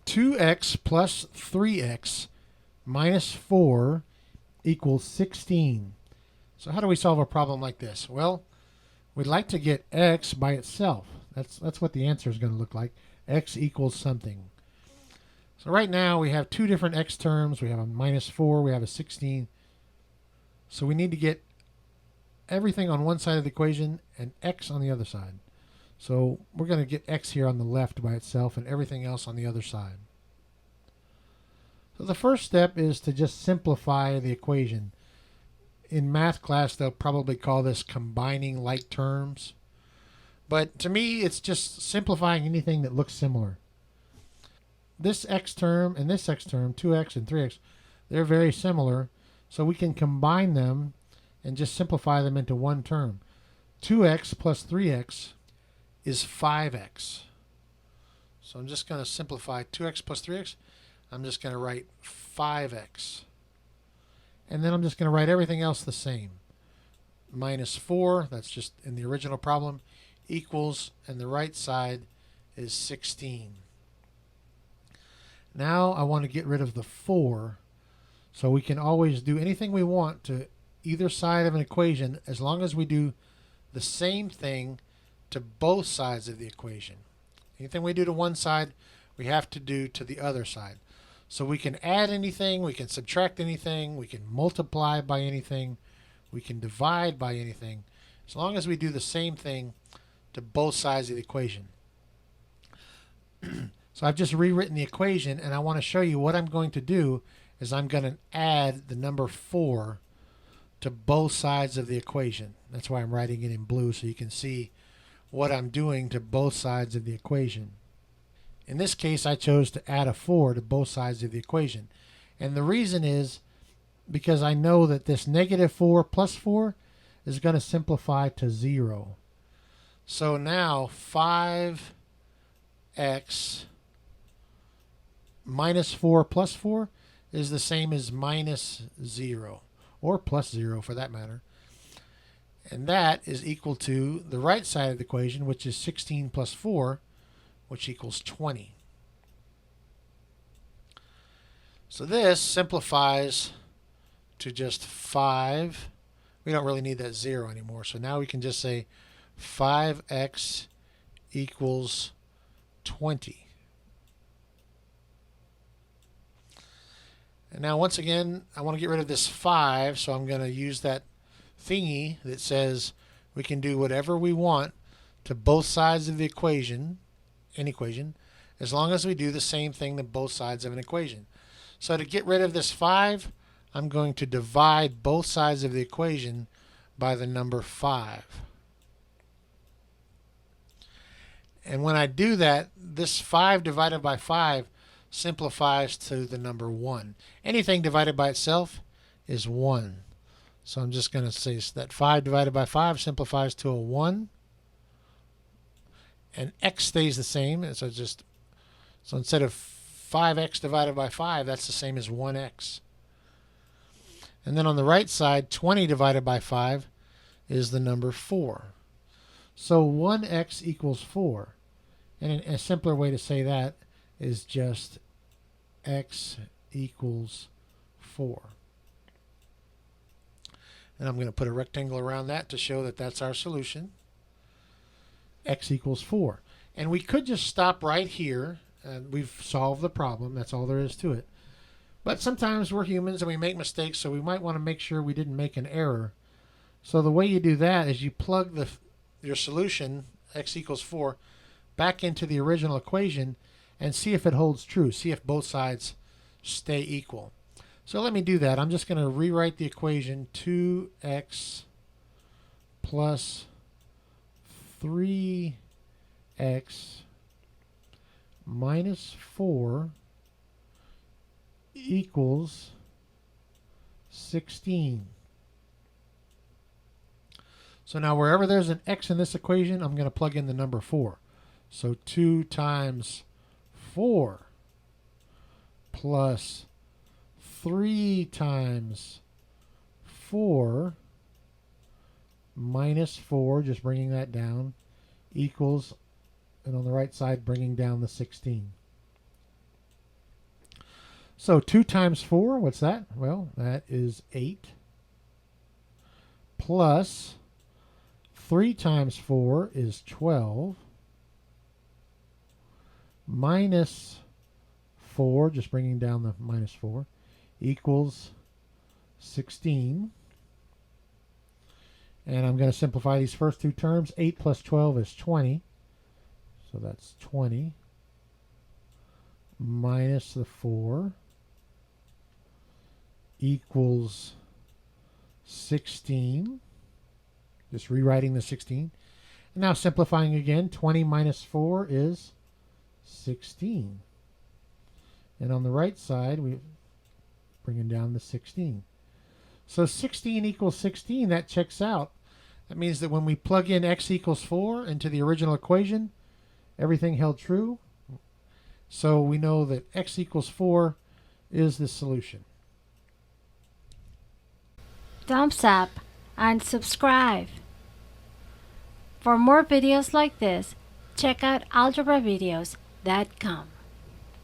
2x plus 3x minus 4 equals 16. So how do we solve a problem like this? Well, we'd like to get x by itself. That's what the answer is going to look like. X equals something. So right now we have two different x terms. We have a minus 4, we have a 16. So we need to get everything on one side of the equation and x on the other side. So we're going to get x here on the left by itself and everything else on the other side. So the first step is to just simplify the equation. In math class, they'll probably call this combining like terms. But to me, it's just simplifying anything that looks similar. This x term and this x term, 2x and 3x, they're very similar. So we can combine them and just simplify them into one term. 2x plus 3x is 5x. So I'm just going to simplify 2x plus 3x. I'm just going to write 5x. And then I'm just going to write everything else the same. Minus 4, that's just in the original problem, equals, and the right side is 16. Now I want to get rid of the 4, so we can always do anything we want to either side of an equation as long as we do the same thing to both sides of the equation. Anything we do to one side, we have to do to the other side. So we can add anything, we can subtract anything, we can multiply by anything, we can divide by anything, as long as we do the same thing to both sides of the equation. So I've just rewritten the equation, and I want to show you what I'm going to do is I'm going to add the number 4 to both sides of the equation. That's why I'm writing it in blue, so you can see what I'm doing to both sides of the equation. In this case, I chose to add a 4 to both sides of the equation. And the reason is because I know that this negative 4 plus 4 is going to simplify to 0. So now 5x minus 4 plus 4 is the same as minus 0, or plus 0 for that matter. And that is equal to the right side of the equation, which is 16 plus 4, which equals 20. So this simplifies to just 5. We don't really need that 0 anymore. So now we can just say 5x equals 20. And now once again, I want to get rid of this 5, so I'm going to use that thingy that says we can do whatever we want to both sides of the equation, an equation, as long as we do the same thing to both sides of an equation. So to get rid of this 5, I'm going to divide both sides of the equation by the number 5. And when I do that, this 5 divided by 5 simplifies to the number 1. Anything divided by itself is 1. So I'm just going to say that 5 divided by 5 simplifies to a 1. And x stays the same. And so instead of 5x divided by 5, that's the same as 1x. And then on the right side, 20 divided by 5 is the number 4. So 1x equals 4. And a simpler way to say that is just x equals 4. And I'm going to put a rectangle around that to show that that's our solution. X equals 4. And we could just stop right here, and we've solved the problem. That's all there is to it. But sometimes we're humans and we make mistakes, so we might want to make sure we didn't make an error. So the way you do that is you plug your solution, x equals 4, back into the original equation and see if it holds true. See if both sides stay equal. So let me do that. I'm just going to rewrite the equation 2x plus 3x minus 4 equals 16. So now wherever there's an x in this equation, I'm going to plug in the number 4. So 2 times 4 plus 3 times 4 minus 4, just bringing that down, equals, and on the right side, bringing down the 16. So 2 times 4, what's that? Well, that is 8. Plus 3 times 4 is 12. Minus 4, just bringing down the minus 4, equals 16. And I'm going to simplify these first two terms. 8 plus 12 is 20. So that's 20 minus the 4 equals 16. Just rewriting the 16. And now simplifying again. 20 minus 4 is 16. And on the right side, we're bringing down the 16. So 16 equals 16. That checks out. That means that when we plug in x equals 4 into the original equation, everything held true. So we know that x equals 4 is the solution. Thumbs up and subscribe. For more videos like this, check out algebravideos.com.